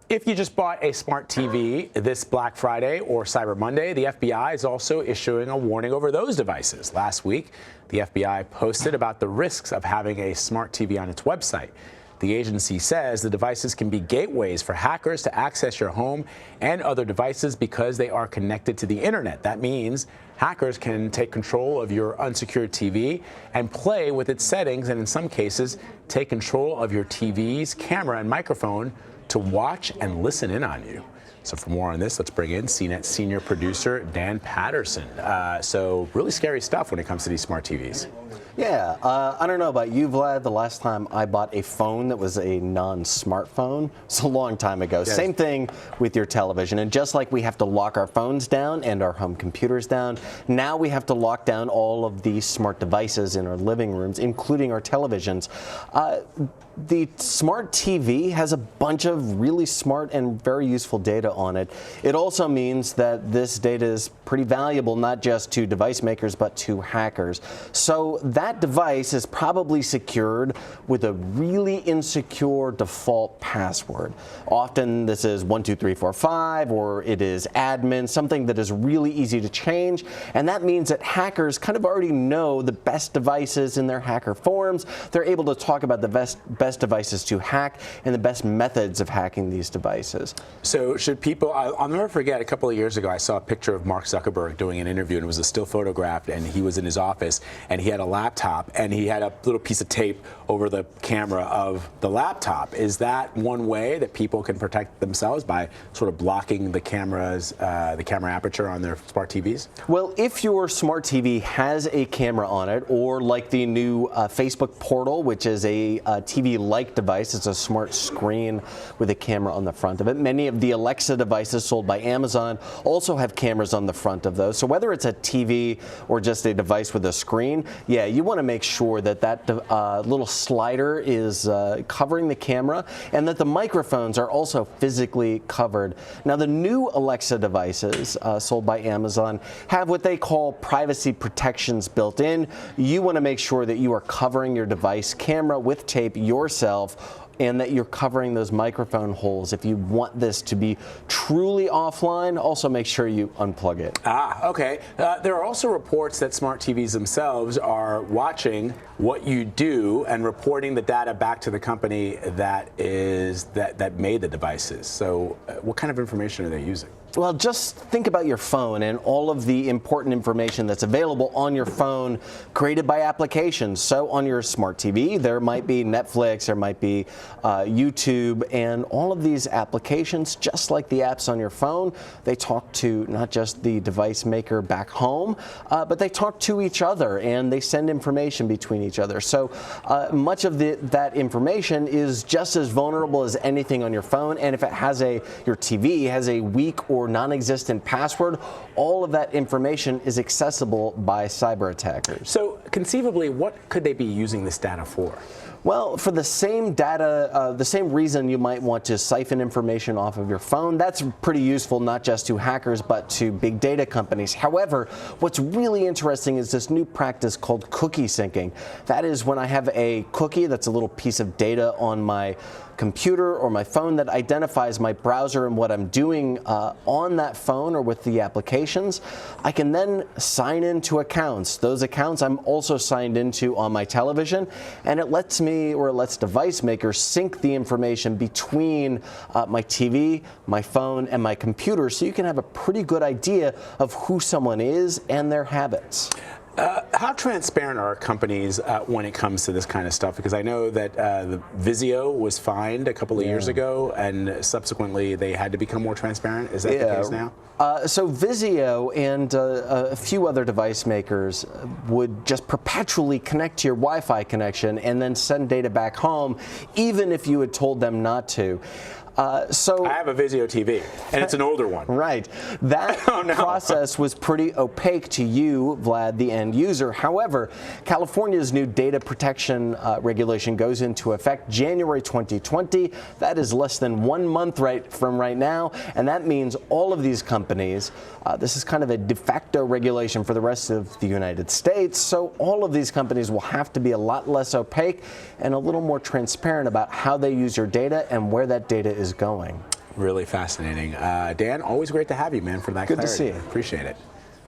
If you just bought a smart TV this Black Friday or Cyber Monday, the FBI is also issuing a warning over those devices. Last week, the FBI posted about the risks of having a smart TV on its website. The agency says the devices can be gateways for hackers to access your home and other devices because they are connected to the internet. That means hackers can take control of your unsecured TV and play with its settings, and in some cases, take control of your TV's camera and microphone to watch and listen in on you. So for more on this, let's bring in CNET senior producer Dan Patterson. So really scary stuff when it comes to these smart TVs. Yeah, I don't know about you, Vlad. The last time I bought a phone that was a non-smartphone was a long time ago. Yes. Same thing with your television. And just like we have to lock our phones down and our home computers down, now we have to lock down all of these smart devices in our living rooms, including our televisions. The smart TV has a bunch of really smart and very useful data on it. It also means that this data is pretty valuable, not just to device makers, but to hackers. So that device is probably secured with a really insecure default password. Often this is 12345, or it is admin, something that is really easy to change. And that means that hackers kind of already know the best devices in their hacker forums. They're able to talk about the best devices to hack and the best methods of hacking these devices. So should people, I'll never forget, a couple of years ago I saw a picture of Mark Zuckerberg doing an interview, and it was a still photograph, and he was in his office and he had a laptop and he had a little piece of tape over the camera of the laptop. Is that one way that people can protect themselves, by sort of blocking the cameras, the camera aperture on their smart TVs? Well, if your smart TV has a camera on it, or like the new Facebook Portal, which is a TV-like device, it's a smart screen with a camera on the front of it. Many of the Alexa devices sold by Amazon also have cameras on the front of those. So whether it's a TV or just a device with a screen, yeah, you want to make sure that that little slider is covering the camera, and that the microphones are also physically covered. Now, the new Alexa devices sold by Amazon have what they call privacy protections built in. You want to make sure that you are covering your device camera with tape yourself, and that you're covering those microphone holes. If you want this to be truly offline, also make sure you unplug it. Okay. There are also reports that smart TVs themselves are watching what you do and reporting the data back to the company that made the devices. So what kind of information are they using? Well, just think about your phone and all of the important information that's available on your phone created by applications. So on your smart TV, there might be Netflix, there might be YouTube, and all of these applications, just like the apps on your phone, they talk to not just the device maker back home, but they talk to each other and they send information between each other. So much of that information is just as vulnerable as anything on your phone, and if it has your TV has a weak or non-existent password, all of that information is accessible by cyber attackers. So conceivably, what could they be using this data for? Well, for the same data, the same reason you might want to siphon information off of your phone. That's pretty useful not just to hackers but to big data companies. However, what's really interesting is this new practice called cookie syncing. That is when I have a cookie that's a little piece of data on my computer or my phone that identifies my browser and what I'm doing on that phone or with the applications. I can then sign into accounts. Those accounts I'm also signed into on my television, and it lets me, or it lets device makers, sync the information between my TV, my phone, and my computer, so you can have a pretty good idea of who someone is and their habits. How transparent are companies when it comes to this kind of stuff? Because I know that the Vizio was fined a couple of years ago, and subsequently they had to become more transparent. Is that the case now? So Vizio and a few other device makers would just perpetually connect to your Wi-Fi connection and then send data back home, even if you had told them not to. So I have a Vizio TV, and it's an older one. Right. That process was pretty opaque to you, Vlad, the end user. However, California's new data protection regulation goes into effect January 2020. That is less than 1 month from right now, and that means all of these companies, this is kind of a de facto regulation for the rest of the United States, so all of these companies will have to be a lot less opaque and a little more transparent about how they use your data and where that data is going. Really fascinating. Dan, always great to have you, man, for that Good to clarity. see you. Appreciate it.